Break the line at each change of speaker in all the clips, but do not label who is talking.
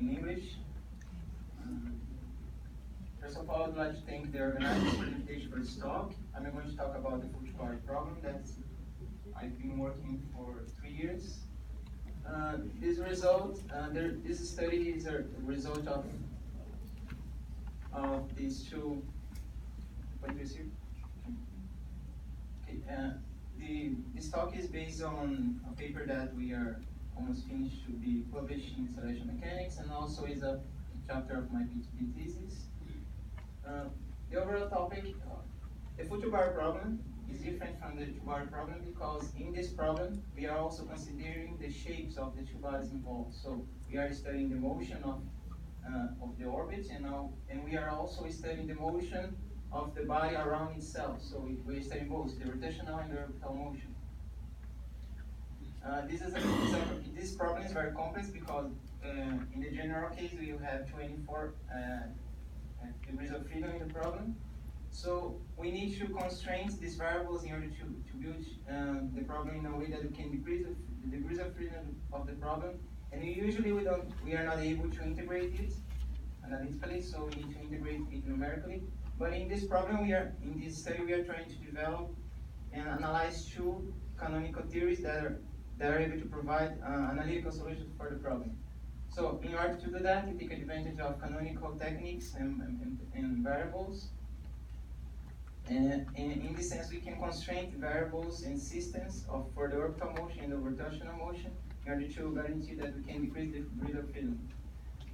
in English. First of all, I'd like to thank the organizers for the invitation for this talk. I'm going to talk about the full two-hour problem that I've been working for 3 years. This study is a result of these two. What do you see? Okay, this talk is based on a paper that we are almost finished to be published in installation mechanics, and also is a chapter of my PhD thesis. The overall topic, the full two-bar problem is different from the two-bar problem because in this problem we are also considering the shapes of the two bodies involved. So we are studying the motion of the orbit, and we are also studying the motion of the body around itself. So we study both the rotational and the orbital motion. This problem is very complex because in the general case we have 24 degrees of freedom in the problem. So we need to constrain these variables in order to build the problem in a way that we can decrease the degrees of freedom of the problem. And usually we are not able to integrate it analytically, so we need to integrate it numerically. But in this problem, in this study, we are trying to develop and analyze two canonical theories that are able to provide analytical solutions for the problem. So in order to do that, we take advantage of canonical techniques and variables. And in this sense, we can constrain variables and systems for the orbital motion and the rotational motion in order to guarantee that we can decrease the degree of freedom.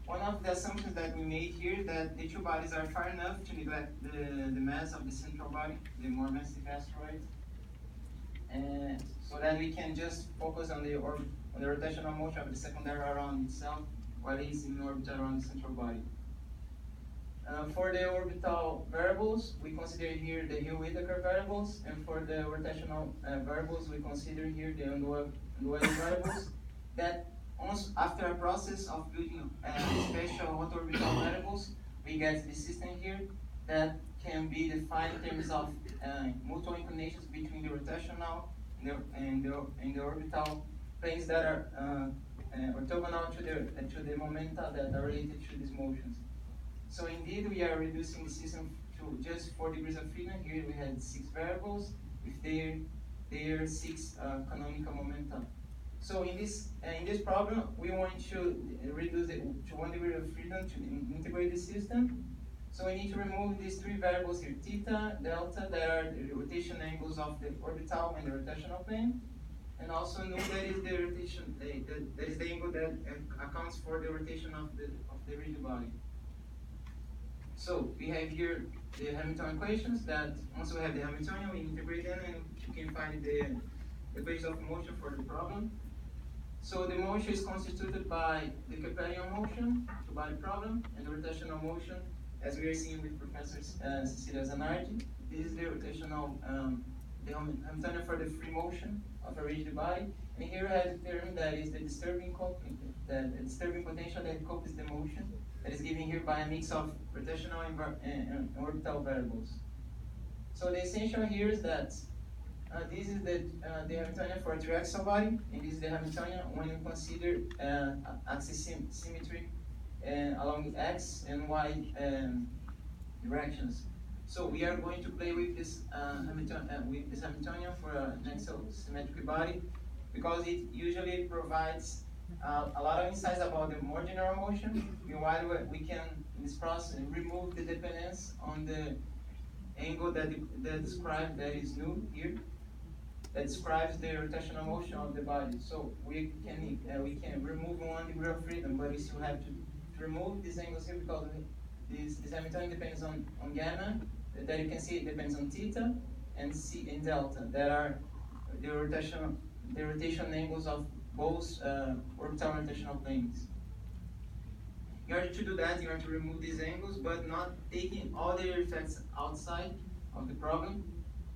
One of the assumptions that we made here is that the two bodies are far enough to neglect the mass of the central body, the more massive asteroid, and so that we can just focus on the rotational motion of the secondary around itself while it's in orbit around the central body. For the orbital variables, we consider here the Hill-Whittaker variables, and for the rotational variables, we consider here the Unduel variables. That after a process of building special orbital variables, we get the system here that can be defined in terms of mutual inclinations between the rotational and the orbital planes that are orthogonal to the momenta that are related to these motions. So indeed, we are reducing the system to just 4 degrees of freedom. Here we had 6 variables with their 6 canonical momenta. So in this problem, we want to reduce it to 1 degree of freedom to integrate the system. So we need to remove these 3 variables here: theta, delta, that are the rotation angles of the orbital and the rotational plane, and also nu, that is the rotation, that is the angle that accounts for the rotation of the rigid body. So we have here the Hamiltonian equations that once we have the Hamiltonian, we integrate them and we can find the equations of motion for the problem. So the motion is constituted by the Keplerian motion, two-body problem, and the rotational motion, as we are seeing with Professor Cecilia Zanardi. This is the rotational, the Hamiltonian for the free motion of a rigid body. And here we have the term that is the disturbing potential that copies the motion, that is given here by a mix of rotational and orbital variables. So the essential here is that this is the Hamiltonian for a triaxial body, and this is the Hamiltonian when we consider axis symmetry along x and y directions. So we are going to play with this Hamiltonian for an axial symmetric body because it usually provides a lot of insights about the more general motion. Meanwhile, we can, in this process, remove the dependence on the angle that described, that is nu here, that describes the rotational motion of the body. So we can remove 1 degree of freedom, but we still have to remove these angles here because this Hamiltonian depends on gamma, that you can see it depends on theta and c and delta, that are the rotation angles of both orbital and rotational planes. In order to do that, you have to remove these angles, but not taking all the effects outside of the problem.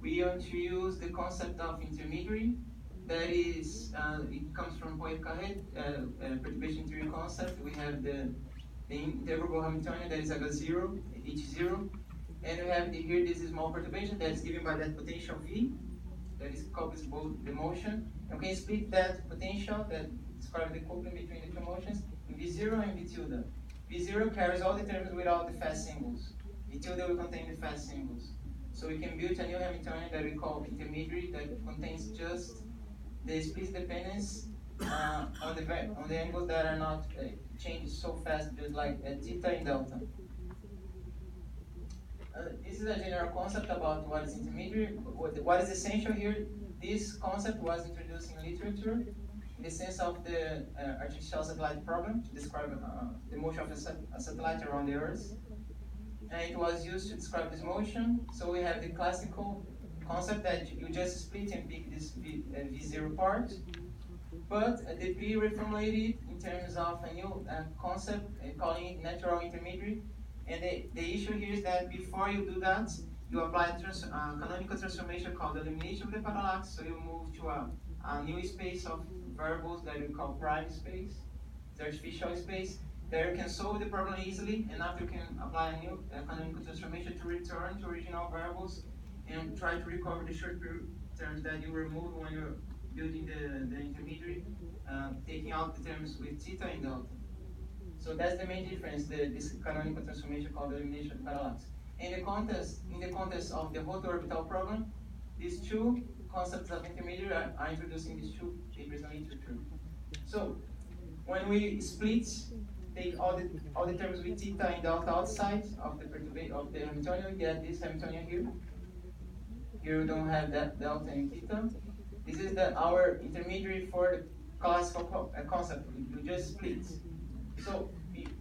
We want to use the concept of intermediary. That is, it comes from Poincaré, perturbation theory concept. We have the integrable Hamiltonian that is H0, and we have here this small perturbation that is given by that potential V, that is couples both the motion. And we can split that potential that describes the coupling between the two motions in V0 V0 and V tilde. V0 carries all the terms without the fast symbols. V tilde will contain the fast symbols. So we can build a new Hamiltonian that we call intermediary that contains just the split dependence on the angles that are not changed so fast, just like theta and delta. This is a general concept about what is intermediary. What is essential here, this concept was introduced in literature in the sense of the artificial satellite problem to describe the motion of a satellite around the Earth. And it was used to describe this motion. So we have the classical concept that you just split and pick this V0 part. But the P reformulated in terms of a new concept, calling it natural intermediary. And the issue here is that before you do that, you apply a canonical transformation called the elimination of the parallax. So you move to a new space of variables that we call prime space, the artificial space. There you can solve the problem easily, and after you can apply a new canonical transformation to return to original variables and try to recover the short period terms that you removed when you're building the intermediary, taking out the terms with theta and delta. So that's the main difference, this canonical transformation called the elimination of parallax. In the context of the ROTO-ORBITAL problem, these two concepts of intermediary are introduced in these two papers in literature. So when we split, take all the terms with theta and delta outside of the Hamiltonian, we get this Hamiltonian here. Here we don't have that delta and theta. This is our intermediary for the classical concept. We just split. So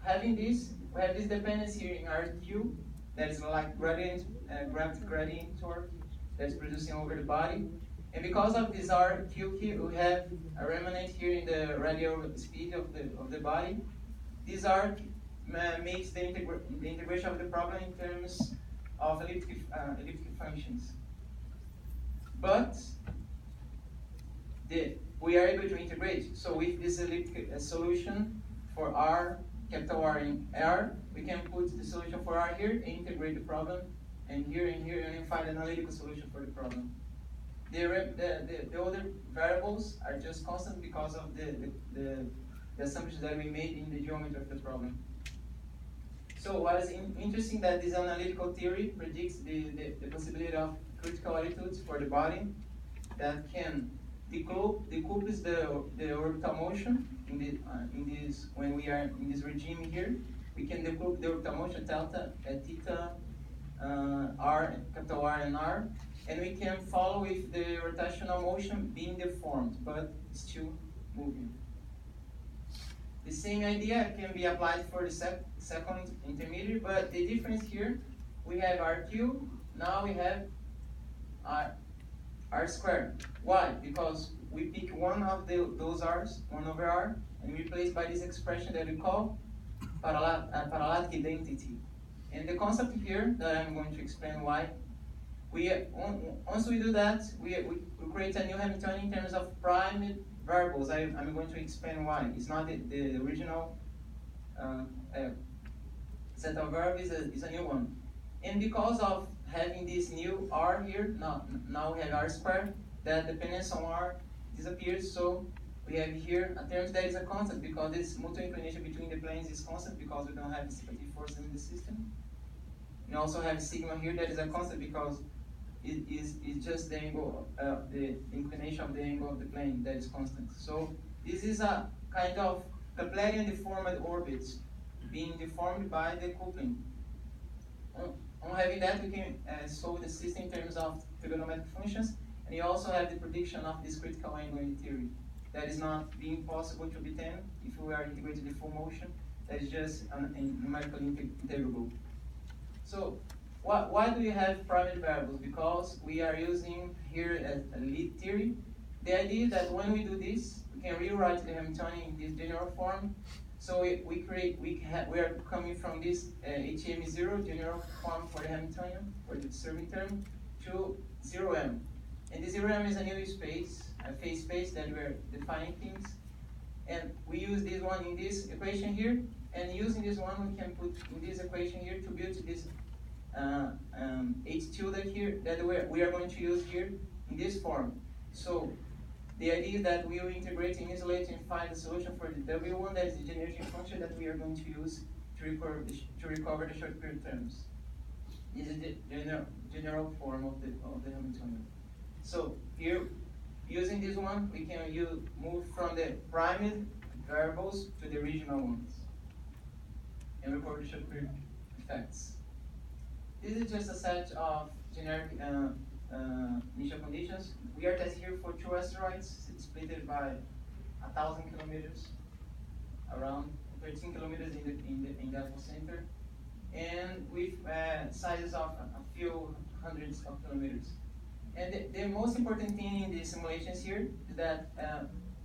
having this, we have this dependence here in RQ that is like gradient, gravity gradient torque that's producing over the body. And because of this RQ here, we have a remnant here in the radial speed of the body. This arc makes the integration of the problem in terms of elliptic functions. But we are able to integrate. So with this elliptic solution for R, capital R and R, we can put the solution for R here and integrate the problem, and here, and then find an analytical solution for the problem. The other variables are just constant because of the assumptions that we made in the geometry of the problem. So what is interesting that this analytical theory predicts the possibility of critical attitudes for the body that can decouple the orbital motion in this when we are in this regime here. We can decouple the orbital motion theta, R, capital R and R, and we can follow with the rotational motion being deformed but still moving. The same idea can be applied for the second intermediary, but the difference here, we have RQ, now we have R squared. Why? Because we pick one of those R's, 1 over R, and replace by this expression that we call parallelic identity. And the concept here, that I'm going to explain why, once we do that, we create a new Hamiltonian in terms of prime variables. I'm going to explain why. It's not the original set of variables, is a new one. And because of having this new R here, now we have R squared, that dependence on R disappears, so we have here a term that is a constant because this mutual inclination between the planes is constant because we don't have dissipative forces in the system. We also have sigma here that is a constant because it is just the angle, the inclination of the angle of the plane that is constant. So this is a kind of Keplerian deformed orbit being deformed by the coupling. On having that, we can solve the system in terms of trigonometric functions, and you also have the prediction of this critical angle in theory. That is not being possible to obtain if we are integrating the full motion. That is just numerically integrable. So why do we have private variables? Because we are using here a lead theory. The idea is that when we do this, we can rewrite the Hamiltonian in this general form. So we are coming from this HM0 general form for the Hamiltonian, for the disturbing term, to 0M. And the 0M is a new space, a phase space that we're defining things. And we use this one in this equation here, and using this one we can put in this equation here to build this H tilde here that we are going to use here in this form. So The idea is that we will integrate and isolate and find a solution for the W1, that is the generating function that we are going to use to recover the short period terms. This is the general form of the Hamiltonian. So here, using this one, we can move from the primed variables to the regional ones and record the short period effects. This is just a set of generic initial conditions. We are testing here for 2 asteroids split by 1,000 kilometers, around 13 kilometers in the epicenter, and with sizes of a few hundreds of kilometers. And the most important thing in the simulations here is that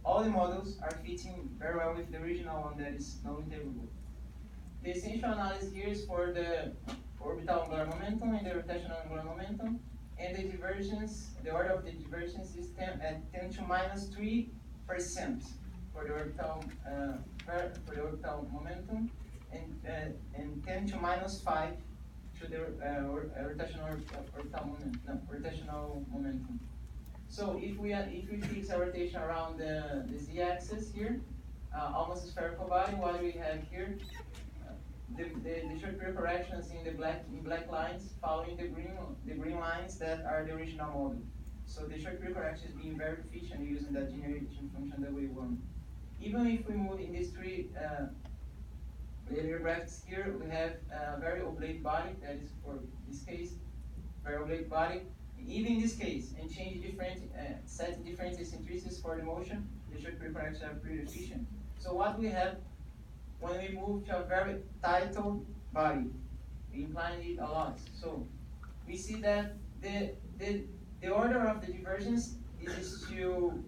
all the models are fitting very well with the original one that is non-integrable. The essential analysis here is for the orbital angular momentum and the rotational angular momentum, and the divergence, the order of the divergence is 10 to minus 3% for the orbital momentum, and 10 to minus 5 to the rotational momentum. So if we fix a rotation around the z-axis here, almost a spherical body, what we have here, the short period corrections in black lines following the green lines that are the original model. So the short period correction is being very efficient using that generation function that we want. Even if we move in these 3 later graphs here, we have a very oblate body, that is for this case, very oblate body. Even in this case, and change set different eccentricities for the motion, the short period corrections are pretty efficient. So what we have when we move to a very titled body, we incline it a lot. So we see that the order of the divergence is too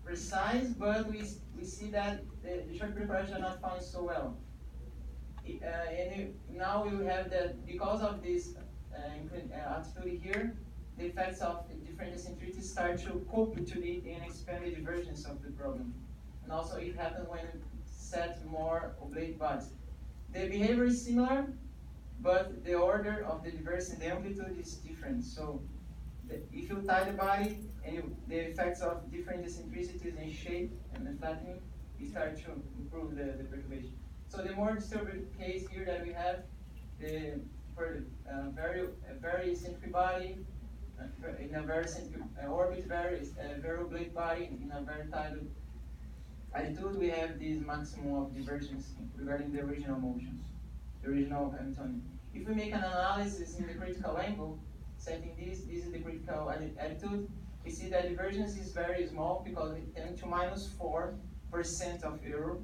precise, but we see that the short period corrections are not found so well. And now we will have that because of this altitude here, the effects of the different eccentricities start to cope to it and expand the divergence of the problem. And also it happens when we set more oblate bodies. The behavior is similar, but the order of the divergence and the amplitude is different. So if you tie the body and the effects of different eccentricities and shape and the flattening, we start to improve the perturbation. So the more disturbed case here that we have, for a very eccentric body, in a very eccentric orbit, very oblate body, in a very tight altitude, we have this maximum of divergence regarding the original motions, the original Hamiltonian. If we make an analysis in the critical angle, setting this is the critical altitude, we see that divergence is very small because it 10 to minus 4% of error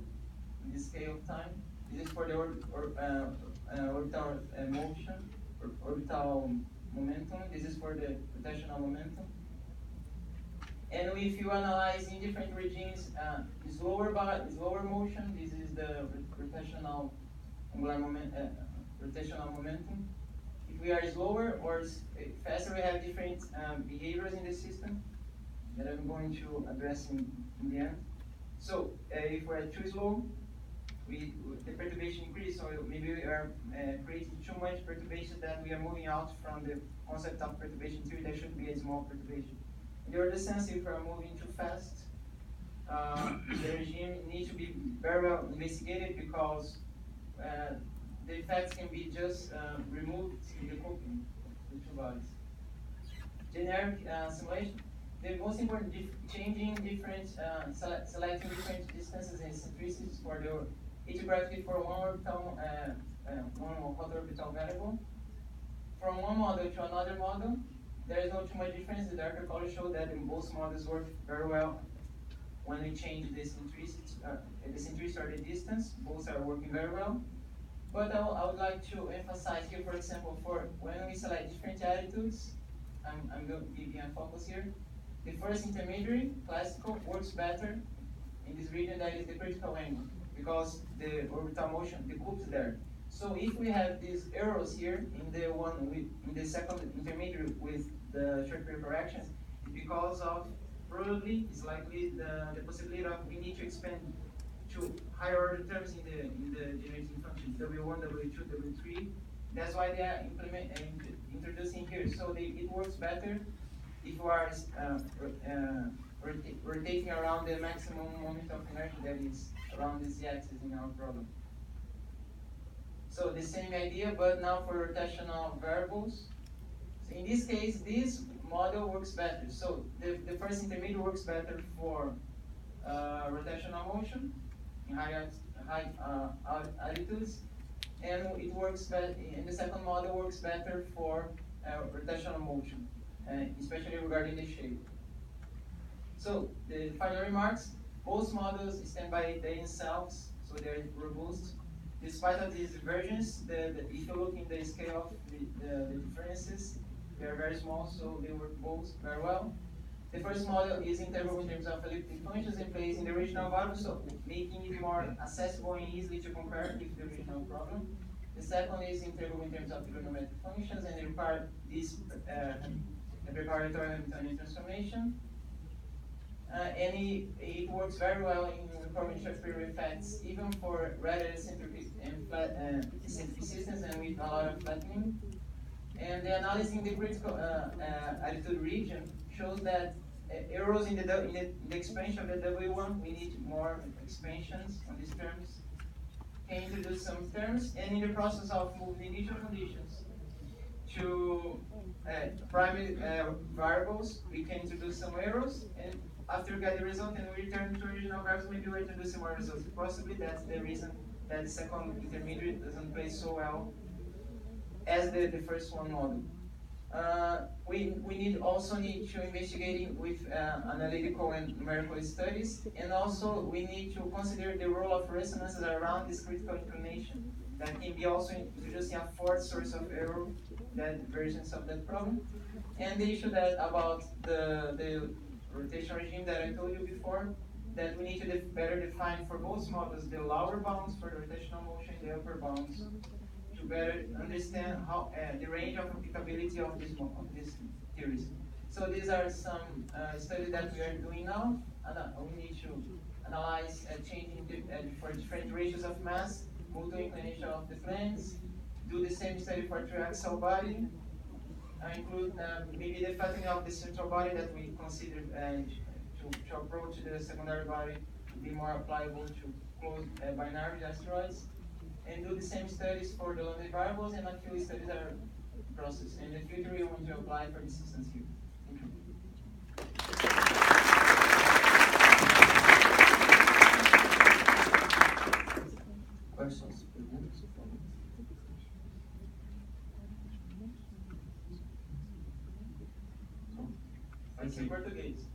in this scale of time. This is for the orbital motion, orbital momentum. This is for the rotational momentum. And if you analyze in different regimes, slower motion, this is the rotational momentum. If we are slower or faster, we have different behaviors in the system that I'm going to address in the end. So if we're too slow, the perturbation increases, so maybe we are creating too much perturbation that we are moving out from the concept of perturbation theory. There should be a small perturbation. In the other sense, if we are moving too fast, the regime needs to be very well investigated because the effects can be just removed in the coping of the two bodies. Generic simulation. The most important selecting different distances and eccentricities for the etiography for one orbital variable. From one model to another model, there is not too much difference. The darker colors show that both models work very well when we change the eccentricity or the distance. Both are working very well. But I would like to emphasize here, for example, for when we select different attitudes, I'm going to give you a focus here. The first intermediary, classical, works better in this region that is the critical angle because the orbital motion, the coops there. So if we have these arrows here in the second intermediary with the short period corrections, it's because of probably it's likely the possibility of we need to expand to higher order terms in the generating functions W1, W2, W3. That's why they are introducing here. So it works better if you are rotating around the maximum moment of inertia that is around the z-axis in our problem. So the same idea, but now for rotational variables. So in this case, this model works better. So the first intermediate works better for rotational motion in high altitudes, and it works better. And the second model works better for rotational motion, especially regarding the shape. So the final remarks: both models stand by themselves, so they're robust. Despite of these divergences, if you look in the scale of the differences, they are very small, so they work both very well. The first model is integral in terms of elliptic functions and plays in the original value, so making it more accessible and easily to compare with the original problem. The second is integral in terms of trigonometric functions and require this preparatory Hamiltonian transformation. And it works very well in performing Shakespeare effects, even for rather eccentric systems and with a lot of flattening. And the analysis in the critical altitude region shows that errors in the expansion of the W1, we need more expansions on these terms. Can introduce some terms, and in the process of moving initial conditions to primary variables, we can introduce some errors, and after we get the result and we return to original variables, maybe we introduce some more results. Possibly that's the reason that the second intermediate doesn't play so well as the first one model. We also need to investigate with analytical and numerical studies, and also we need to consider the role of resonances around this critical inclination. That can be also introducing a fourth source of error, that versions of that problem. And the issue that about the rotation regime that I told you before, that we need to better define for both models the lower bounds for the rotational motion, the upper bounds, to better understand how the range of applicability of these theories. So these are some studies that we are doing now, and we need to analyze changing for different ratios of mass, multiple inclination of the planes, do the same study for triaxial body, include maybe the flattening of the central body that we consider to approach the secondary body to be more applicable to closed binary asteroids, and do the same studies for the London variables, and a few studies are in process. In the future, we want to apply for this instance here. Thank you.
Questions?
Vai ser em português.